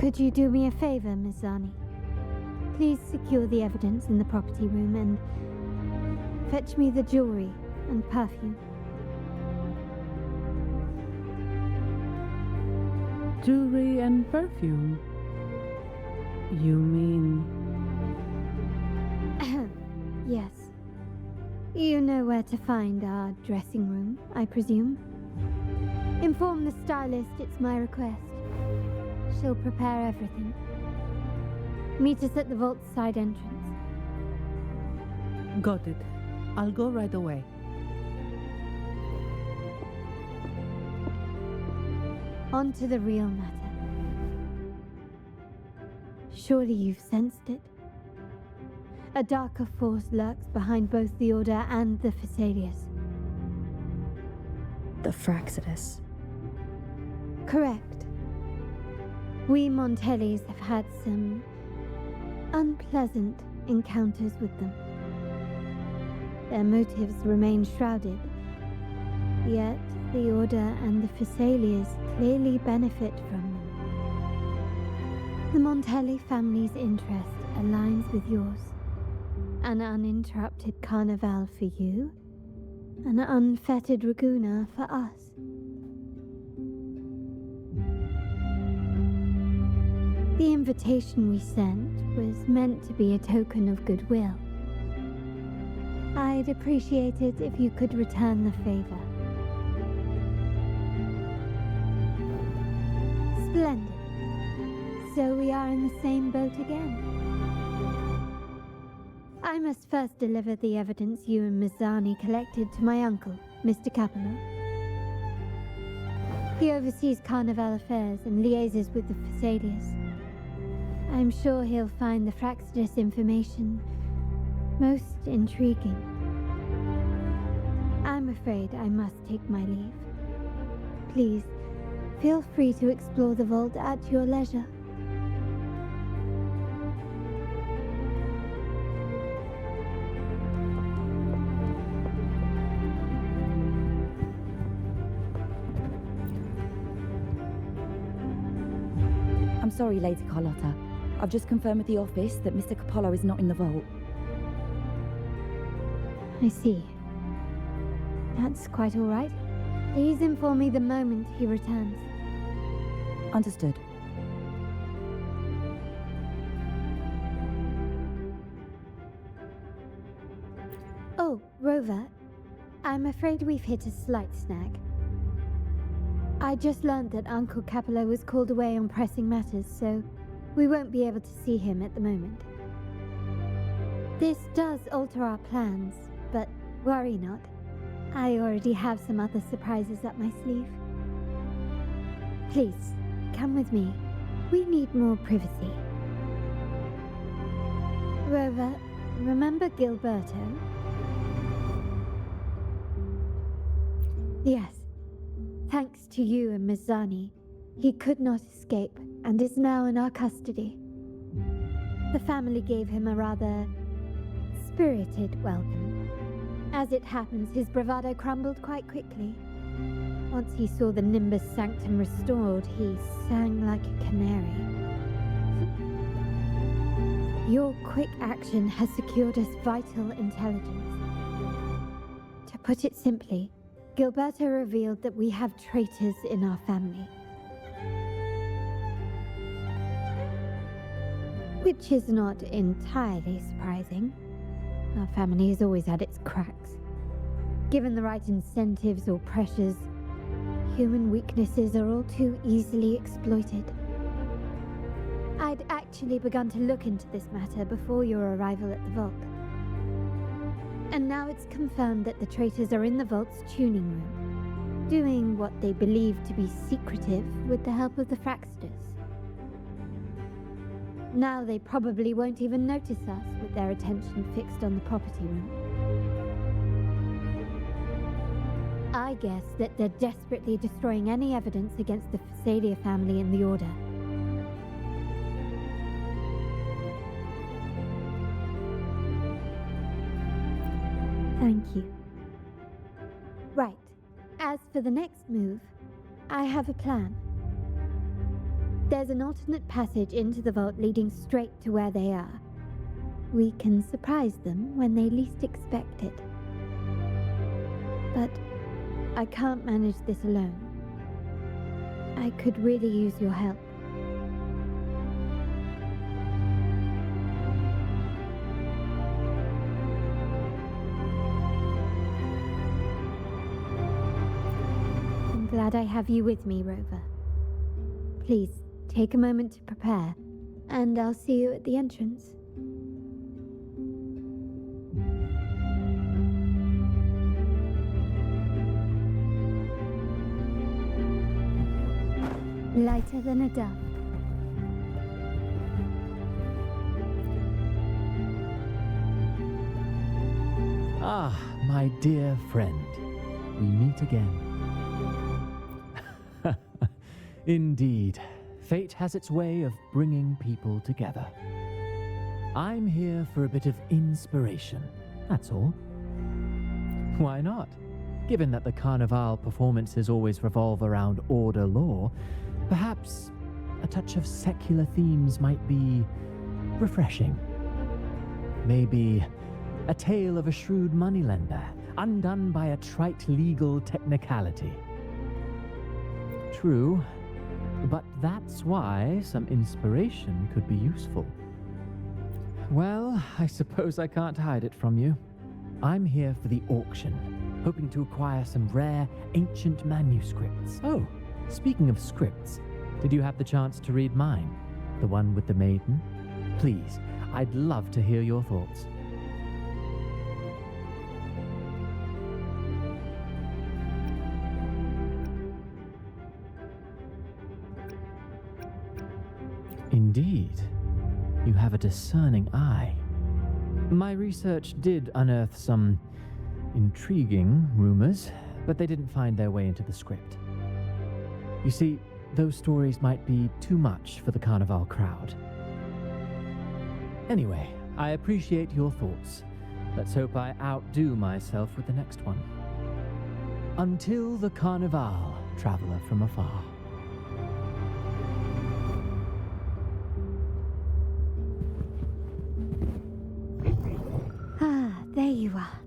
Could you do me a favor, Miss Zani? Please secure the evidence in the property room and fetch me the jewelry and perfume. Jewelry and perfume? You mean... Yes. You know where to find our dressing room, I presume? Inform the stylist it's my request. She'll prepare everything. Meet us at the vault's side entrance. Got it. I'll go right away. On to the real matter. Surely you've sensed it. A darker force lurks behind both the Order and the Phasaelius. The Fraxidus. Correct. We Montellis have had some unpleasant encounters with them. Their motives remain shrouded, yet the Order and the Phasaelius clearly benefit from them. The Montelli family's interest aligns with yours. An uninterrupted carnival for you, an unfettered Raguna for us. The invitation we sent was meant to be a token of goodwill. I'd appreciate it if you could return the favor. Splendid. So we are in the same boat again. I must first deliver the evidence you and Miss Zani collected to my uncle, Mr. Capello. He oversees Carnival affairs and liaises with the Phasaelius. I'm sure he'll find the Fraxidus information most intriguing. I'm afraid I must take my leave. Please, feel free to explore the vault at your leisure. I'm sorry, Lady Carlotta. I've just confirmed with the office that Mr. Capello is not in the vault. I see. That's quite all right. Please inform me the moment he returns. Understood. Oh, Rover, I'm afraid we've hit a slight snag. I just learned that Uncle Capello was called away on pressing matters, so we won't be able to see him at the moment. This does alter our plans, but worry not. I already have some other surprises up my sleeve. Please, come with me. We need more privacy. Rover, remember Gilberto? Yes. Thanks to you and Miss Zani, he could not escape and is now in our custody. The family gave him a rather spirited welcome. As it happens, his bravado crumbled quite quickly. Once he saw the Nimbus Sanctum restored, he sang like a canary. Your quick action has secured us vital intelligence. To put it simply, Gilberto revealed that we have traitors in our family. Which is not entirely surprising. Our family has always had its cracks. Given the right incentives or pressures, human weaknesses are all too easily exploited. I'd actually begun to look into this matter before your arrival at the vault. And now it's confirmed that the traitors are in the vault's tuning room, doing what they believe to be secretive with the help of the Fraxidus. Now they probably won't even notice us with their attention fixed on the property room. I guess that they're desperately destroying any evidence against the Phasalia family and the Order. Thank you. Right. As for the next move, I have a plan. There's an alternate passage into the vault leading straight to where they are. We can surprise them when they least expect it. But I can't manage this alone. I could really use your help. I'm glad I have you with me, Rover. Please, take a moment to prepare, and I'll see you at the entrance. Lighter than a dove. Ah, my dear friend, we meet again. Indeed, fate has its way of bringing people together. I'm here for a bit of inspiration, that's all. Why not? Given that the Carnival performances always revolve around order law, perhaps a touch of secular themes might be refreshing. Maybe a tale of a shrewd moneylender, undone by a trite legal technicality. True, but that's why some inspiration could be useful. Well, I suppose I can't hide it from you. I'm here for the auction, hoping to acquire some rare, ancient manuscripts. Oh, speaking of scripts, did you have the chance to read mine? The one with the maiden? Please, I'd love to hear your thoughts. Indeed, you have a discerning eye. My research did unearth some intriguing rumors, but they didn't find their way into the script. You see, those stories might be too much for the Carnival crowd. Anyway, I appreciate your thoughts. Let's hope I outdo myself with the next one. Until the Carnival, traveler from afar. Ah, there you are.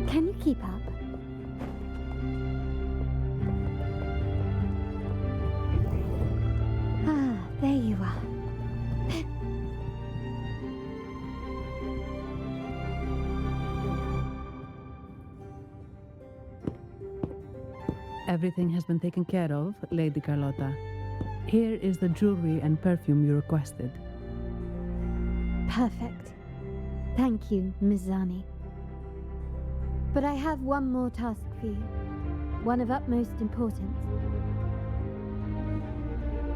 Can you keep up? Ah, there you are. Everything has been taken care of, Lady Carlotta. Here is the jewelry and perfume you requested. Perfect. Thank you, Ms. Zani. But I have one more task for you, one of utmost importance.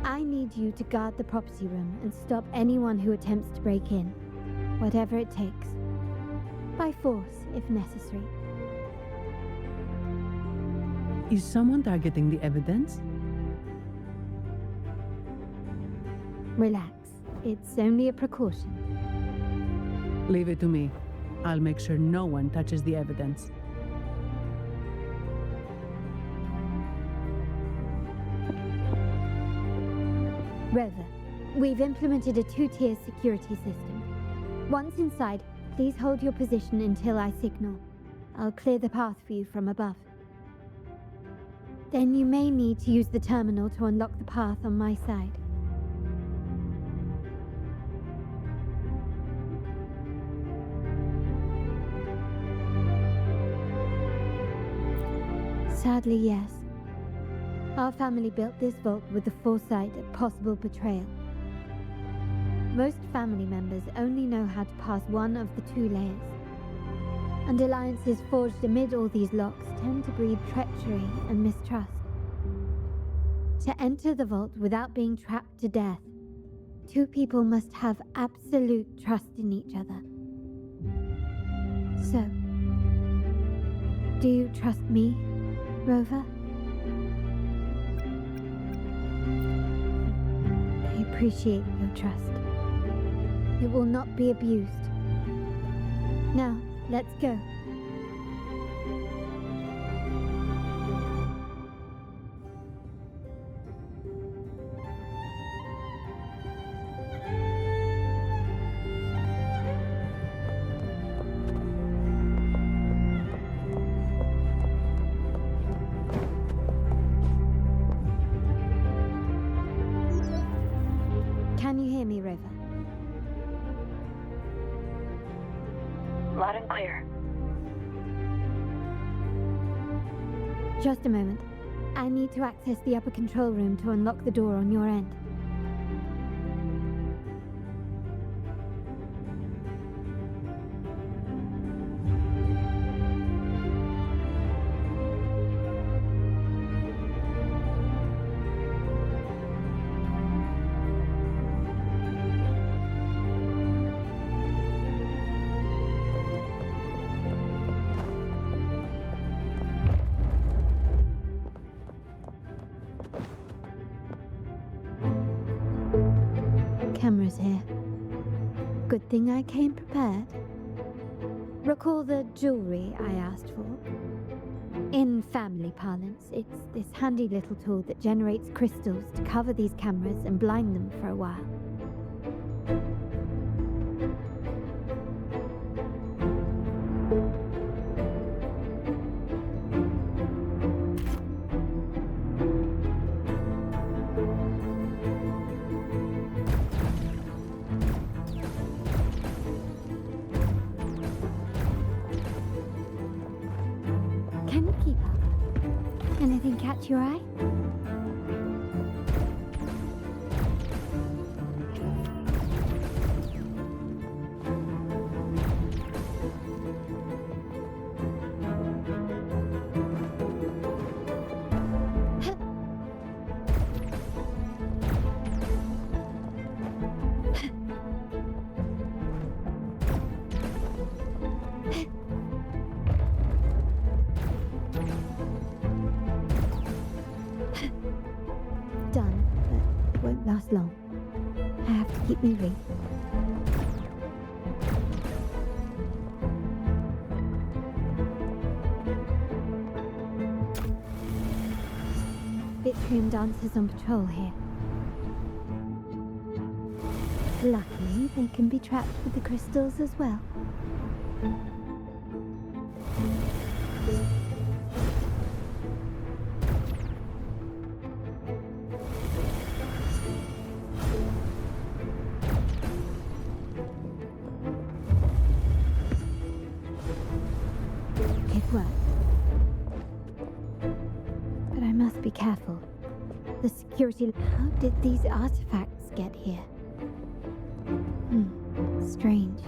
I need you to guard the property room and stop anyone who attempts to break in, whatever it takes. By force, if necessary. Is someone targeting the evidence? Relax. It's only a precaution. Leave it to me. I'll make sure no one touches the evidence. Rover, we've implemented a two-tier security system. Once inside, please hold your position until I signal. I'll clear the path for you from above. Then you may need to use the terminal to unlock the path on my side. Sadly, yes. Our family built this vault with the foresight of possible betrayal. Most family members only know how to pass one of the two layers. And alliances forged amid all these locks tend to breed treachery and mistrust. To enter the vault without being trapped to death, two people must have absolute trust in each other. So, do you trust me, Rover? I appreciate your trust. It will not be abused. Now, Let's go. Can you hear me, River? Loud and clear. Just a moment. I need to access the upper control room to unlock the door on your end. Cameras here. Good thing I came prepared. Recall the jewelry I asked for? In family parlance, it's this handy little tool that generates crystals to cover these cameras and blind them for a while. Can you keep up? Anything catch your eye? Done, but it won't last long. I have to keep moving. Vitrium dancers on patrol here. Luckily, they can be trapped with the crystals as well. It worked. But I must be careful. The security... How did these artifacts get here? Strange.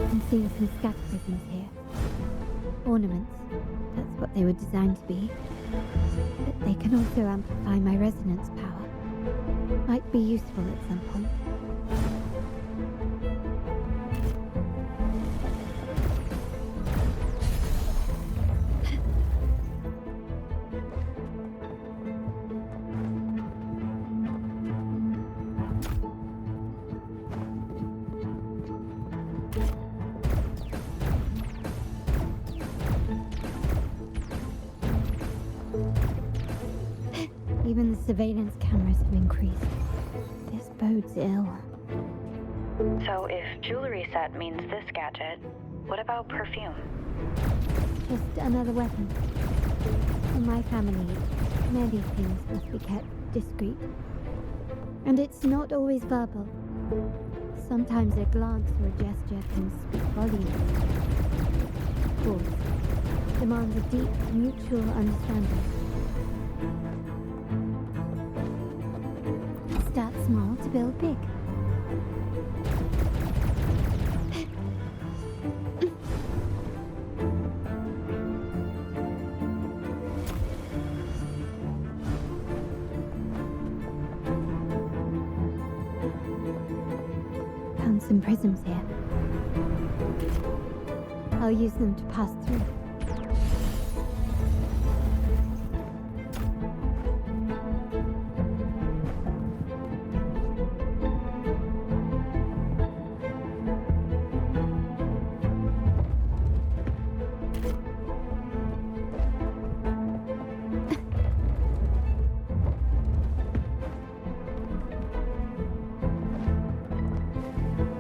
I'm seeing some scatterisms here. Ornaments. That's what they were designed to be. But they can also amplify my resonance power. Might be useful at some point. Even the surveillance cameras have increased. This bodes ill. So if jewelry set means this gadget, what about perfume? Just another weapon. In my family, many things must be kept discreet. And it's not always verbal. Sometimes a glance or a gesture can speak volumes. Of course, demands a deep mutual understanding. Start small to build big. Found some prisms here. I'll use them to pass through.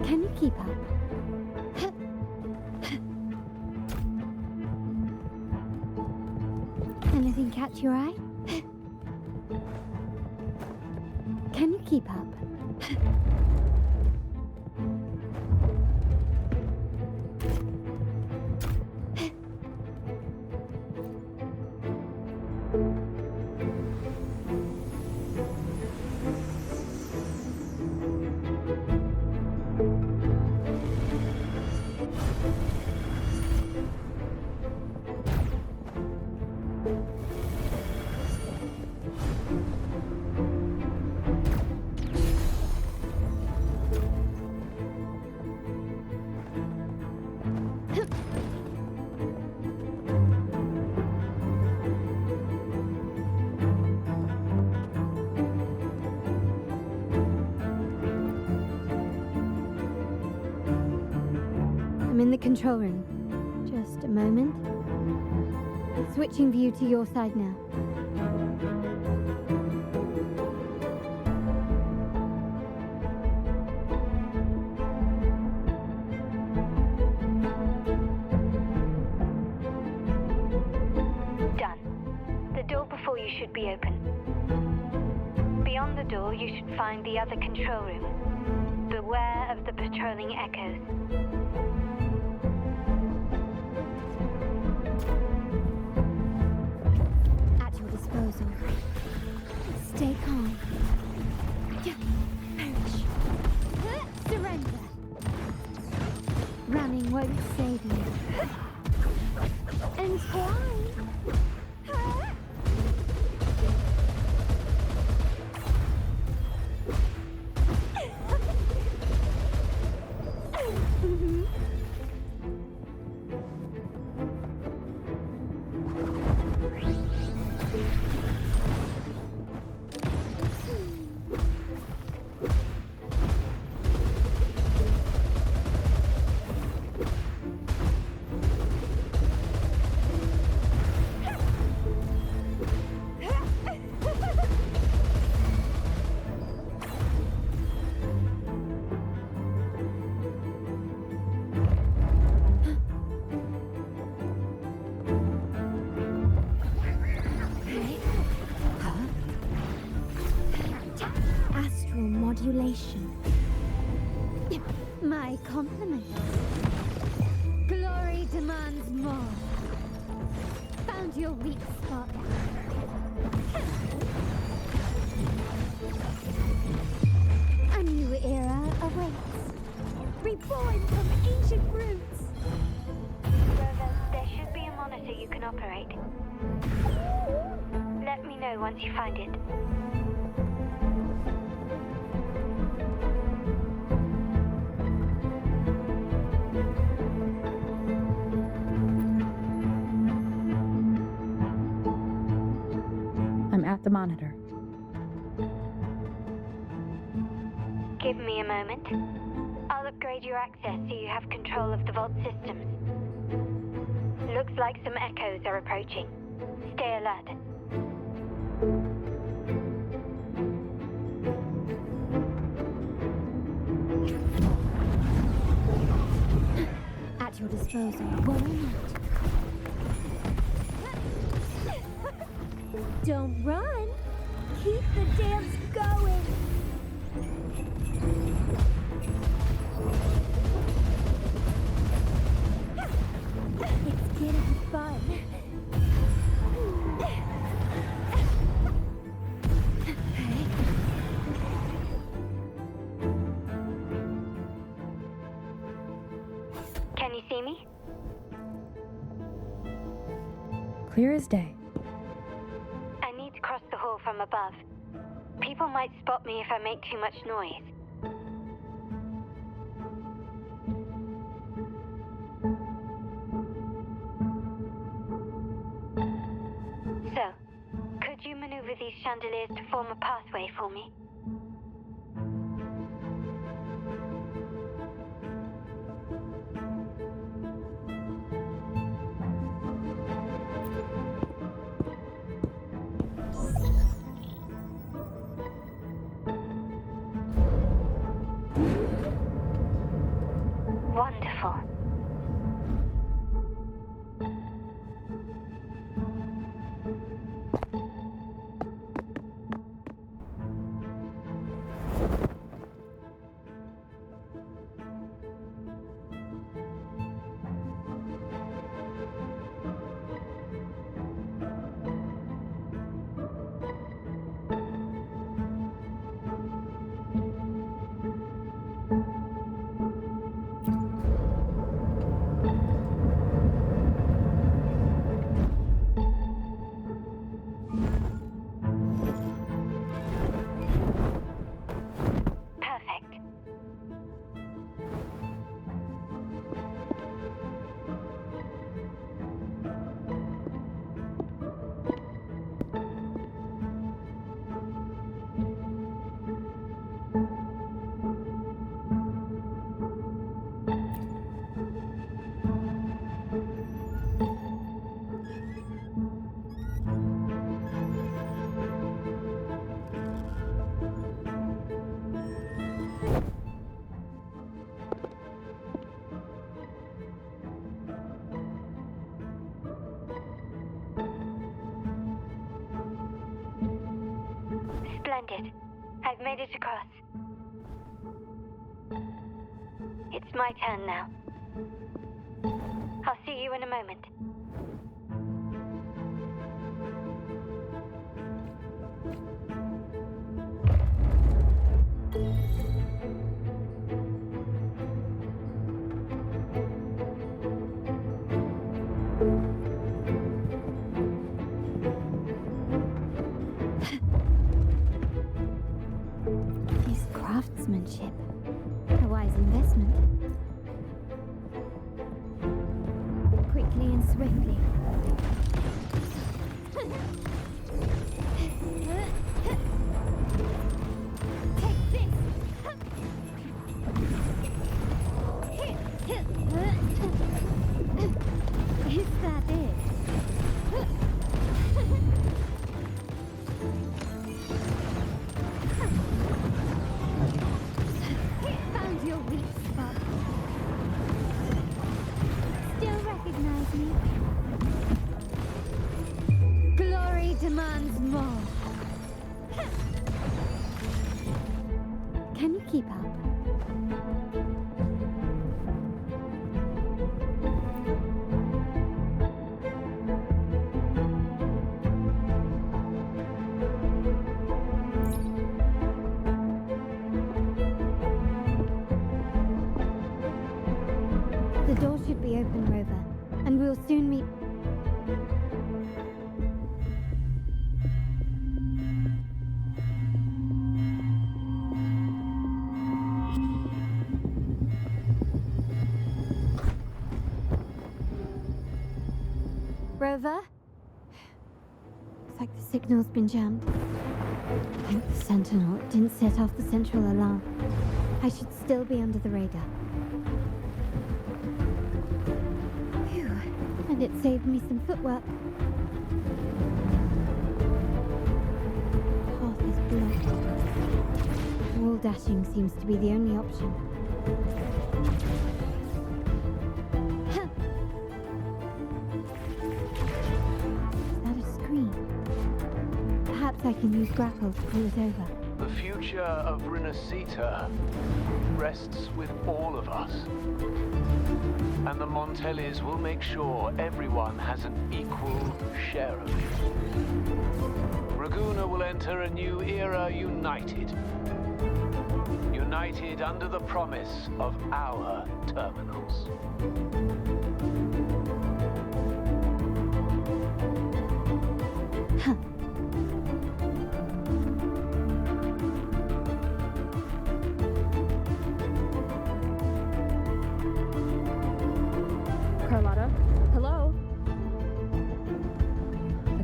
Can you keep up? Anything catch your eye? Can you keep up? I'm in the control room. Just a moment. Switching view to your side now. Done. The door before you should be open. Beyond the door, you should find the other control room. Beware of the patrolling echoes. At your disposal. Stay calm. Perish. Surrender. Running won't save you. Entwine. Astral modulation. My compliments. Glory demands more. Found your weak spot. A new era awaits. Reborn from ancient roots. Rover, there should be a monitor you can operate. Let me know once you find it. I'm at the monitor. Give me a moment. I'll upgrade your access so you have control of the vault systems. Looks like some echoes are approaching. Stay alert. At your disposal. Worry not. Don't run. Keep the dance going. It's getting fun. Clear as day. I need to cross the hall from above. People might spot me if I make too much noise. So, could you maneuver these chandeliers to form a pathway for me? Wonderful. Perfect. Splendid. I've made it across. It's my turn now. I'll see you in a moment. His craftsmanship. A wise investment. Quickly and swiftly. Take this! Is that it? Found your weak spot. Still recognize me? Glory demands more. Can you keep up? The door should be open, Rover, and we'll soon meet. Rover? Looks like the signal's been jammed. I hope the Sentinel didn't set off the central alarm. I should still be under the radar. Phew, and it saved me some footwork. Path is blocked. Wall dashing seems to be the only option. Is that a screen? Perhaps I can use grapple to pull it over. The future of Renacita rests with all of us. And the Montellis will make sure everyone has an equal share of it. Raguna will enter a new era united. United under the promise of our terminals.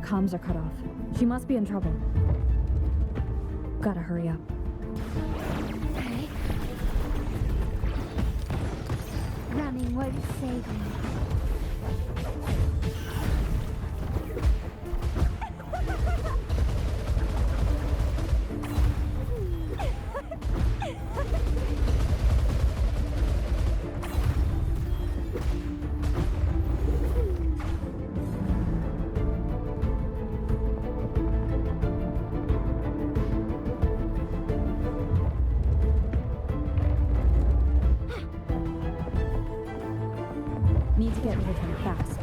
comms are cut off. She must be in trouble. Gotta hurry up. Okay. Running won't save me. Need to get rid of him fast.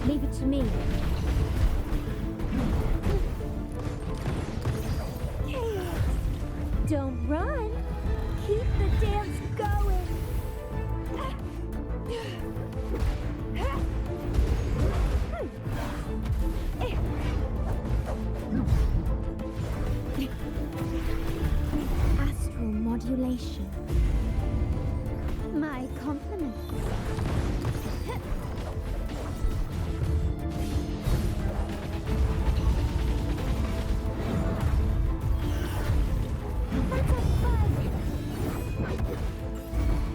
Leave it to me. Chaos! Don't run! Keep the dance going! Astral modulation. My compliments.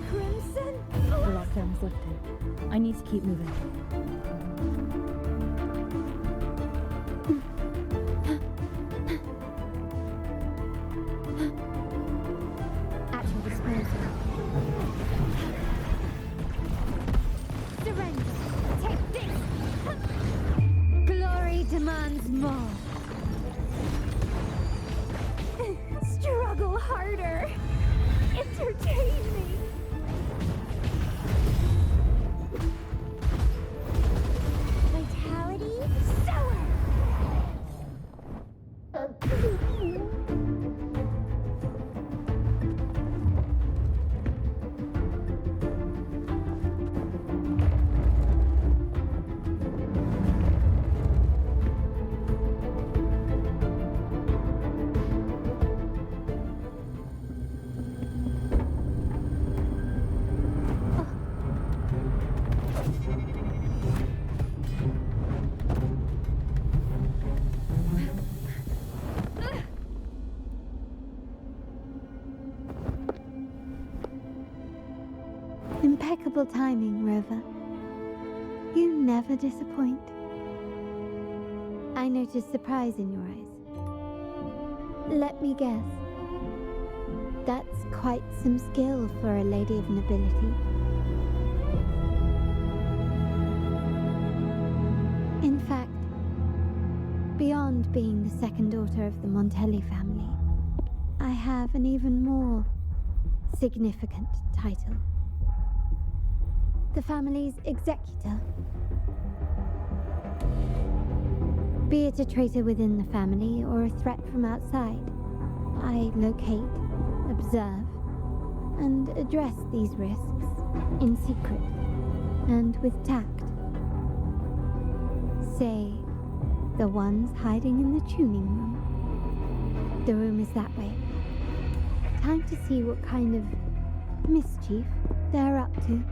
Crimson? The lockdown's lifted. I need to keep moving. At your disposal. Surrender. Take this. Glory demands more. Struggle harder. Entertain me. Vitality sour. Impeccable timing, Rover. You never disappoint. I notice surprise in your eyes. Let me guess. That's quite some skill for a lady of nobility. In fact, beyond being the second daughter of the Montelli family, I have an even more significant title. The family's executor. Be it a traitor within the family or a threat from outside, I locate, observe, and address these risks in secret and with tact. Say, the ones hiding in the tuning room. The room is that way. Time to see what kind of mischief they're up to.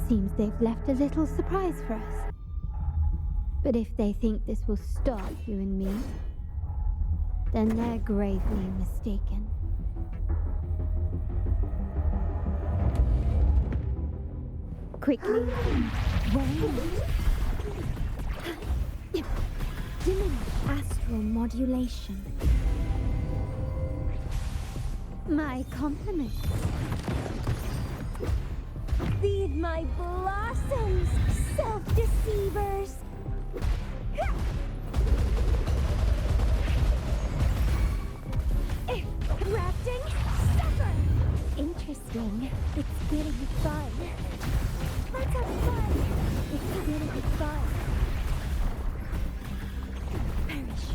Seems they've left a little surprise for us. But if they think this will stop you and me, then they're gravely mistaken. Quickly, diminish astral modulation. My compliments. Feed my blossoms, Self-deceivers! Rafting? Suffer! Interesting. It's getting fun. Let's have fun! It's getting fun. Perish.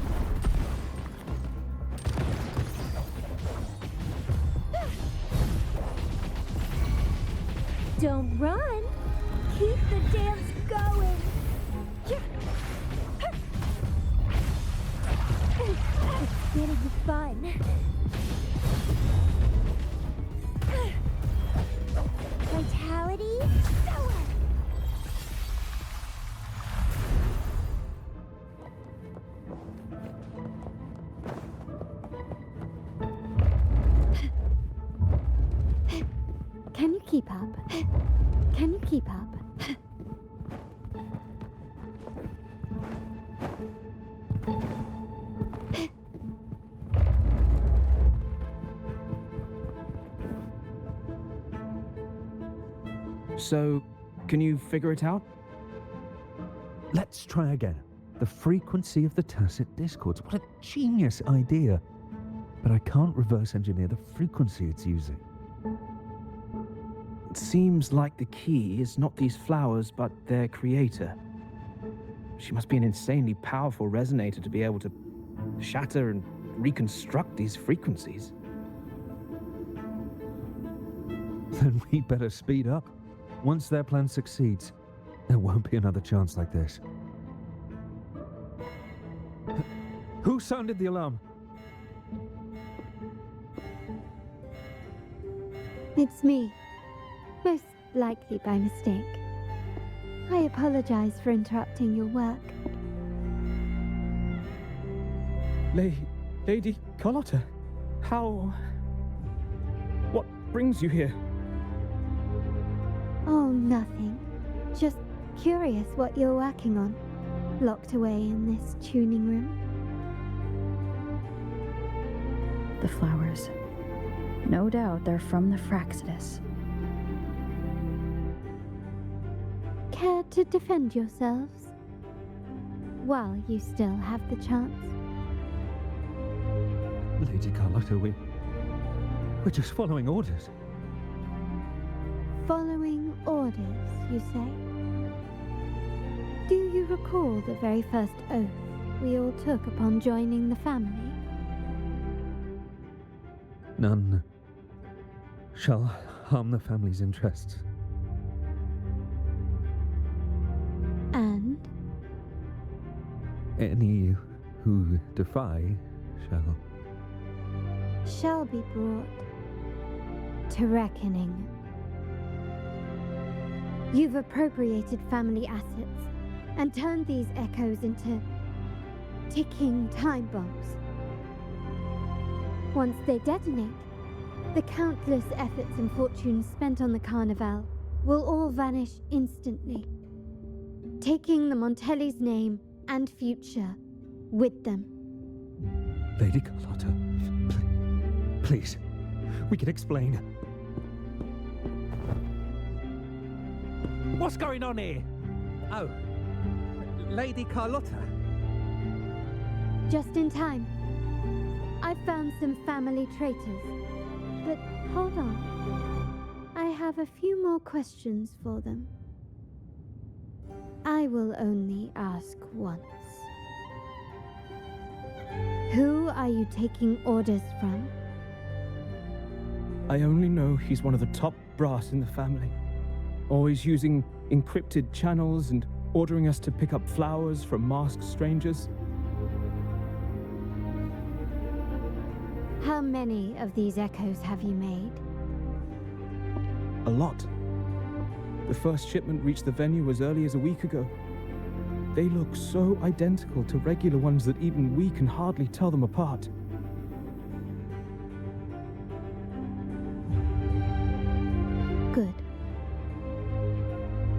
Don't run! Keep the dance going! It's getting fun. Vitality, sour! Can you keep up? Can you keep up? So, can you figure it out? Let's try again. The frequency of the tacit discords. What a genius idea. But I can't reverse engineer the frequency it's using. It seems like the key is not these flowers, but their creator. She must be an insanely powerful resonator to be able to shatter and reconstruct these frequencies. Then we better speed up. Once their plan succeeds, there won't be another chance like this. Who sounded the alarm? It's me. Most likely by mistake. I apologize for interrupting your work. Lady Carlotta, how... What brings you here? Oh, nothing. Just curious what you're working on. Locked away in this tuning room. The flowers. No doubt they're from the Fraxidus. Care to defend yourselves? While you still have the chance. Lady Carlotta, we're just following orders. Following orders, you say? Do you recall the very first oath we all took upon joining the family? None shall harm the family's interests. And? Any who defy shall be brought to reckoning. You've appropriated family assets and turned these echoes into ticking time bombs. Once they detonate, the countless efforts and fortunes spent on the Carnival will all vanish instantly, taking the Montelli's name and future with them. Lady Carlotta, please, we can explain. What's going on here? Oh, Lady Carlotta. Just in time. I've found some family traitors. But hold on. I have a few more questions for them. I will only ask once. Who are you taking orders from? I only know he's one of the top brass in the family. Always using encrypted channels and ordering us to pick up flowers from masked strangers. How many of these echoes have you made? A lot. The first shipment reached the venue as early as a week ago. They look so identical to regular ones that even we can hardly tell them apart. Good.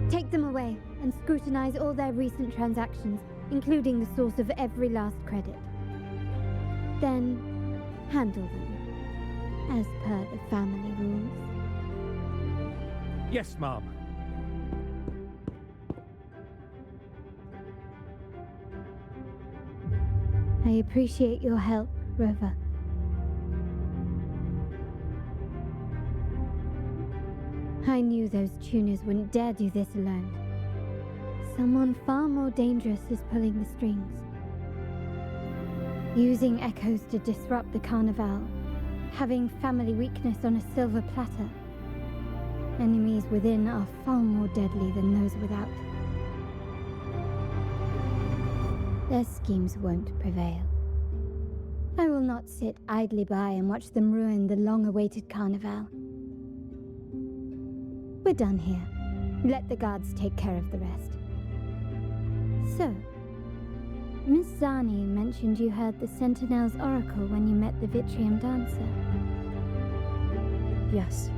Take them away and scrutinize all their recent transactions, including the source of every last credit. Then handle them, as per the family rules. Yes, Mom. I appreciate your help, Rover. I knew those tuners wouldn't dare do this alone. Someone far more dangerous is pulling the strings. Using echoes to disrupt the Carnival. Having family weakness on a silver platter. Enemies within are far more deadly than those without. Their schemes won't prevail. I will not sit idly by and watch them ruin the long-awaited Carnival. We're done here. Let the guards take care of the rest. So, Miss Zani mentioned you heard the Sentinel's oracle when you met the Vitrium Dancer. Yes.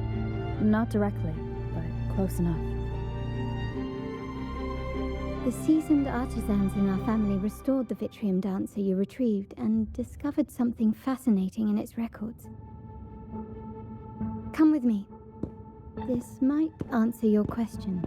Not directly, but close enough. The seasoned artisans in our family restored the Vitrium Dancer you retrieved and discovered something fascinating in its records. Come with me. This might answer your questions.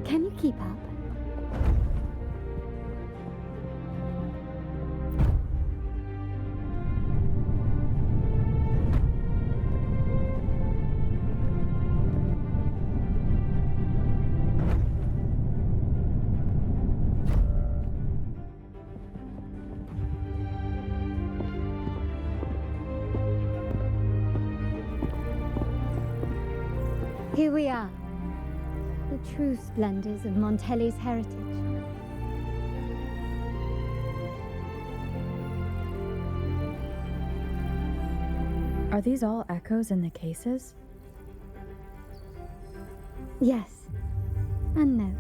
Can you keep up? Here we are. The true splendors of Montelli's heritage. Are these all echoes in the cases? Yes. And no.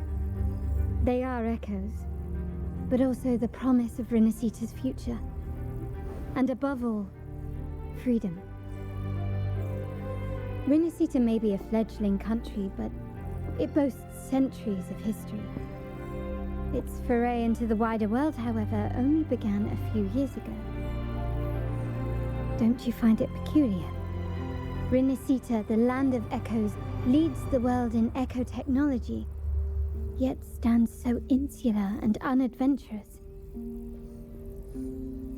They are echoes. But also the promise of Renacita's future. And above all, freedom. Renacita may be a fledgling country, but it boasts centuries of history. Its foray into the wider world, however, only began a few years ago. Don't you find it peculiar? Renacita, the land of echoes, leads the world in echo technology, yet stands so insular and unadventurous.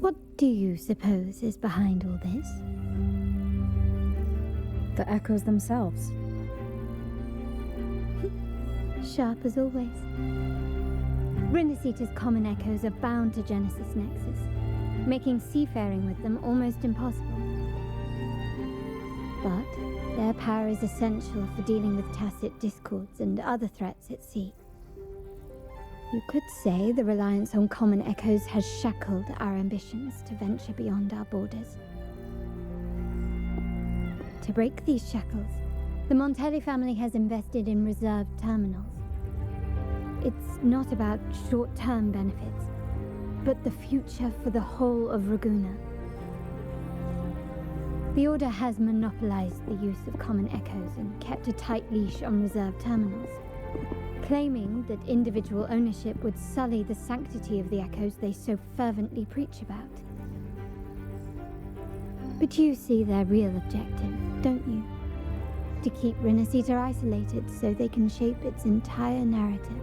What do you suppose is behind all this? The echoes themselves. Sharp as always. Renacita's common echoes are bound to Genesis Nexus, making seafaring with them almost impossible. But their power is essential for dealing with tacit discords and other threats at sea. You could say the reliance on common echoes has shackled our ambitions to venture beyond our borders. To break these shackles, the Montelli family has invested in reserved terminals. It's not about short-term benefits, but the future for the whole of Raguna. The Order has monopolized the use of common echoes and kept a tight leash on reserved terminals, claiming that individual ownership would sully the sanctity of the echoes they so fervently preach about. But you see their real objective, don't you? To keep Renacita isolated so they can shape its entire narrative.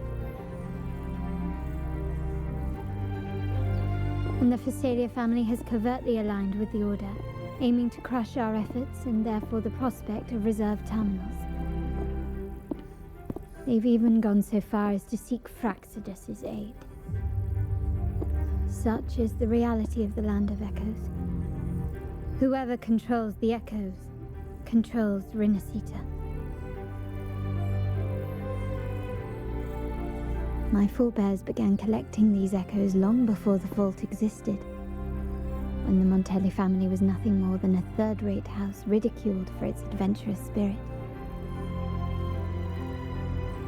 And the Phasalia family has covertly aligned with the Order, aiming to crush our efforts and therefore the prospect of reserved terminals. They've even gone so far as to seek Fraxidus's aid. Such is the reality of the Land of Echoes. Whoever controls the Echoes controls Renacita. My forebears began collecting these echoes long before the vault existed, when the Montelli family was nothing more than a third-rate house ridiculed for its adventurous spirit.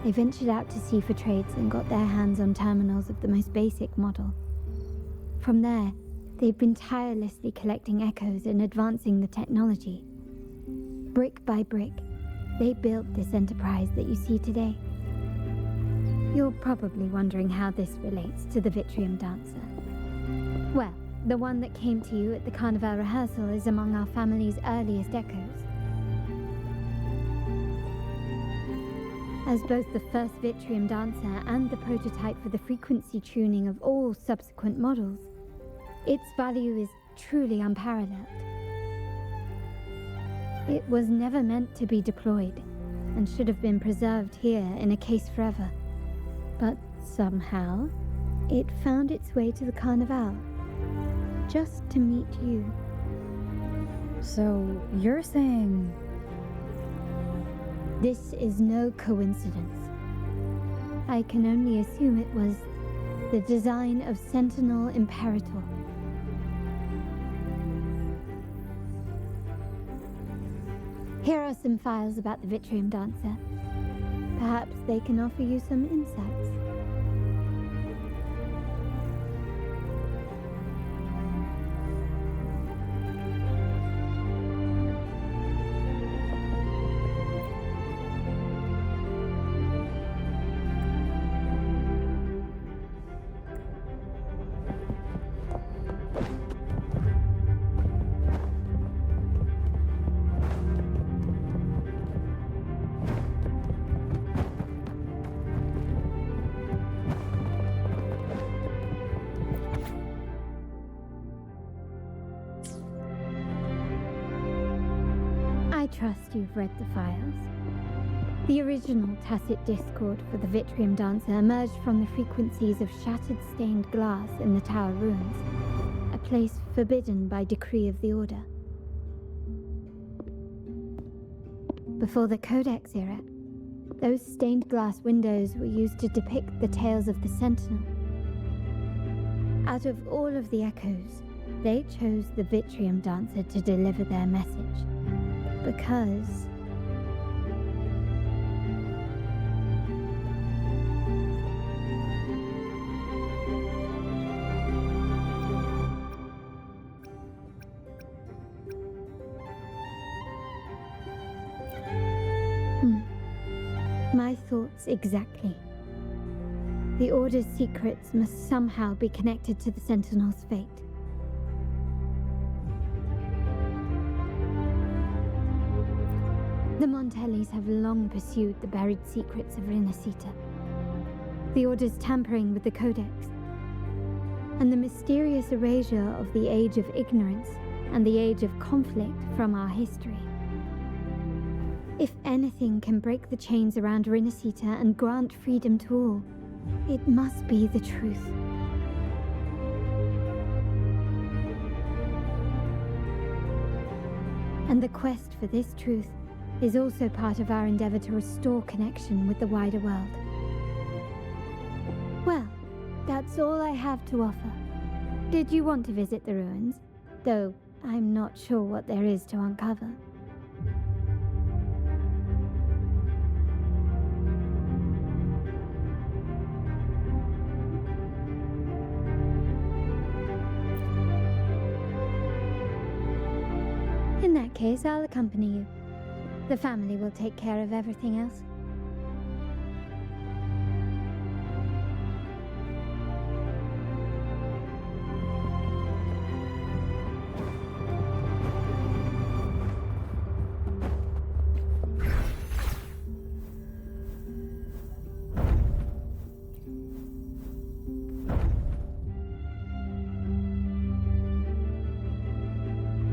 They ventured out to sea for trades and got their hands on terminals of the most basic model. From there, they've been tirelessly collecting echoes and advancing the technology. Brick by brick, they built this enterprise that you see today. You're probably wondering how this relates to the Vitrium Dancer. Well, the one that came to you at the Carnival rehearsal is among our family's earliest echoes. As both the first Vitrium Dancer and the prototype for the frequency tuning of all subsequent models, its value is truly unparalleled. It was never meant to be deployed, and should have been preserved here in a case forever. But somehow, it found its way to the Carnival, just to meet you. So, you're saying... This is no coincidence. I can only assume it was the design of Sentinel Imperator. Here are some files about the Vitrium Dancer. Perhaps they can offer you some insights. I trust you've read the files. The original tacit discord for the Vitrium Dancer emerged from the frequencies of shattered stained glass in the tower ruins, a place forbidden by decree of the Order. Before the Codex era, those stained glass windows were used to depict the tales of the Sentinel. Out of all of the echoes, they chose the Vitrium Dancer to deliver their message. Because my thoughts exactly. The Order's secrets must somehow be connected to the Sentinel's fate. The Montellis have long pursued the buried secrets of Rinascita, the Order's tampering with the Codex, and the mysterious erasure of the Age of Ignorance and the Age of Conflict from our history. If anything can break the chains around Rinascita and grant freedom to all, it must be the truth. And the quest for this truth is also part of our endeavor to restore connection with the wider world. Well, that's all I have to offer. Did you want to visit the ruins? Though I'm not sure what there is to uncover. In that case, I'll accompany you. The family will take care of everything else.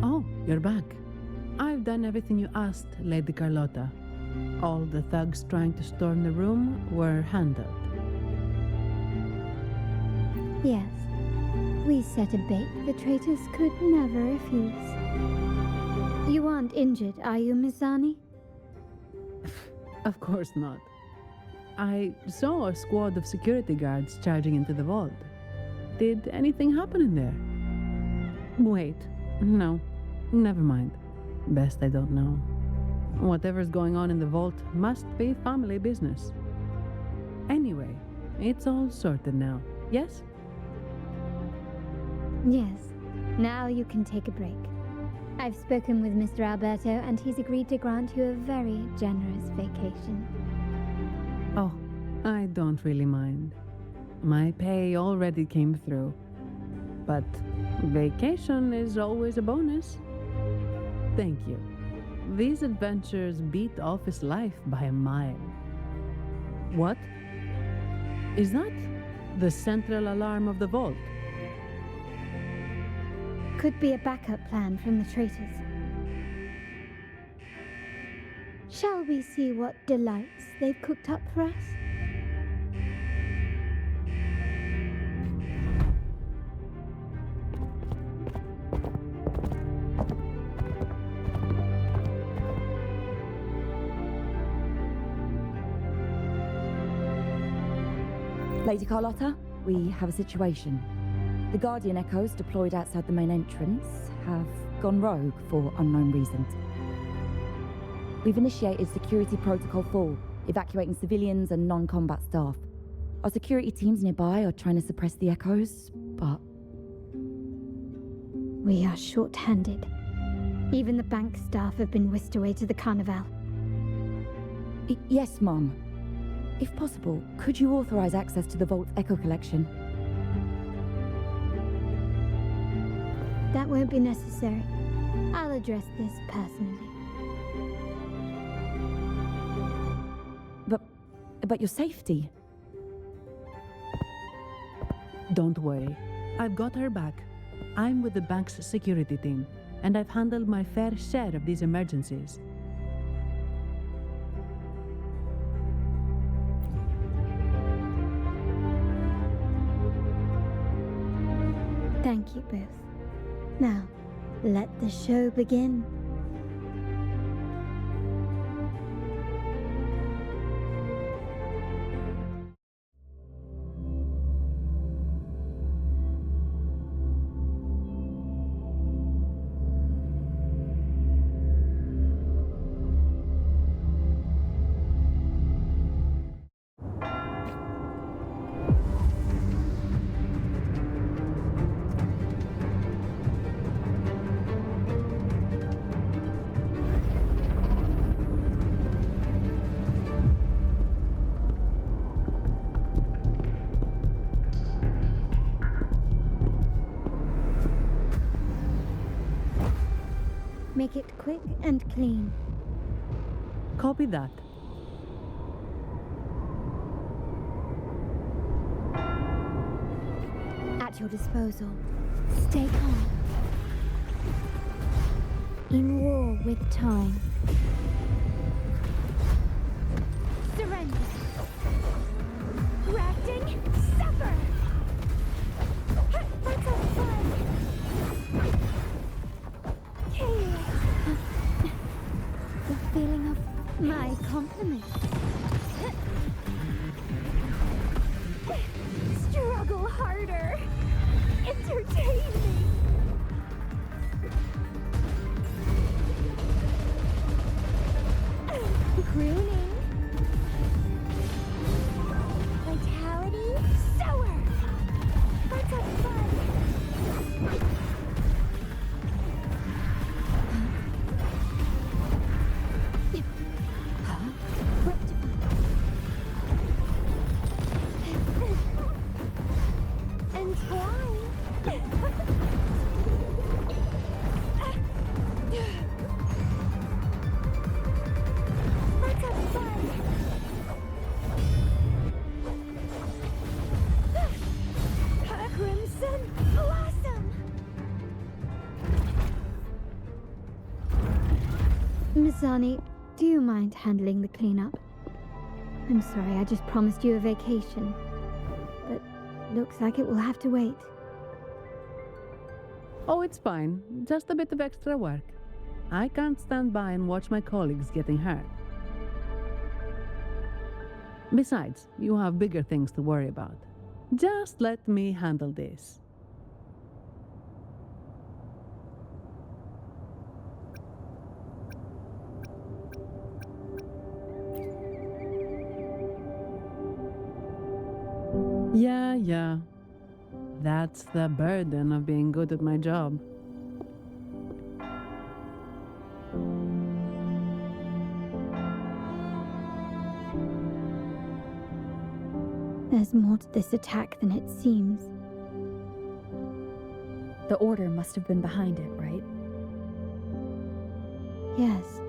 Oh, you're back. I've done everything you asked, Lady Carlotta. All the thugs trying to storm the room were handled. Yes. We set a bait the traitors could never refuse. You aren't injured, are you, Miss Zani? Of course not. I saw a squad of security guards charging into the vault. Did anything happen in there? Wait, no, never mind. Best I don't know. Whatever's going on in the vault must be family business. Anyway, it's all sorted now, yes? Yes. Now you can take a break. I've spoken with Mr. Alberto, and he's agreed to grant you a very generous vacation. Oh, I don't really mind. My pay already came through. But vacation is always a bonus. Thank you. These adventures beat office life by a mile. What? Is that the central alarm of the vault? Could be a backup plan from the traitors. Shall we see what delights they've cooked up for us? Lady Carlotta, we have a situation. The Guardian Echoes deployed outside the main entrance have gone rogue for unknown reasons. We've initiated Security Protocol 4, evacuating civilians and non-combat staff. Our security teams nearby are trying to suppress the Echoes, but... We are short-handed. Even the bank staff have been whisked away to the Carnival. Yes, Mum. If possible, could you authorize access to the Vault's Echo collection? That won't be necessary. I'll address this personally. But your safety? Don't worry. I've got her back. I'm with the bank's security team, and I've handled my fair share of these emergencies. Thank you both. Now, let the show begin. Make it quick and clean. Copy that. At your disposal. Stay calm. In war with time. Surrender. Grafting, suffer! What's on fun? Chaos. The feeling of my compliment. Struggle harder. Entertain me. Crooning. Vitality. Sour. Let's have fun. Mizani, do you mind handling the cleanup? I'm sorry, I just promised you a vacation. But looks like it will have to wait. Oh, it's fine. Just a bit of extra work. I can't stand by and watch my colleagues getting hurt. Besides, you have bigger things to worry about. Just let me handle this. Yeah. That's the burden of being good at my job. There's more to this attack than it seems. The Order must have been behind it, right? Yes.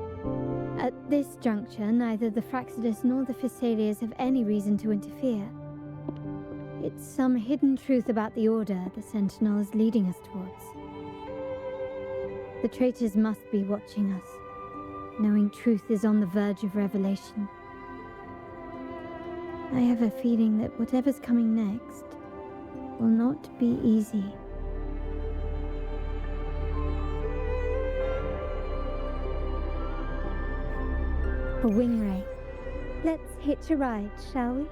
At this juncture, neither the Fraxidus nor the Phassalias have any reason to interfere. It's some hidden truth about the Order the Sentinel is leading us towards. The traitors must be watching us, knowing truth is on the verge of revelation. I have a feeling that whatever's coming next will not be easy. A wing ray. Let's hitch a ride, shall we?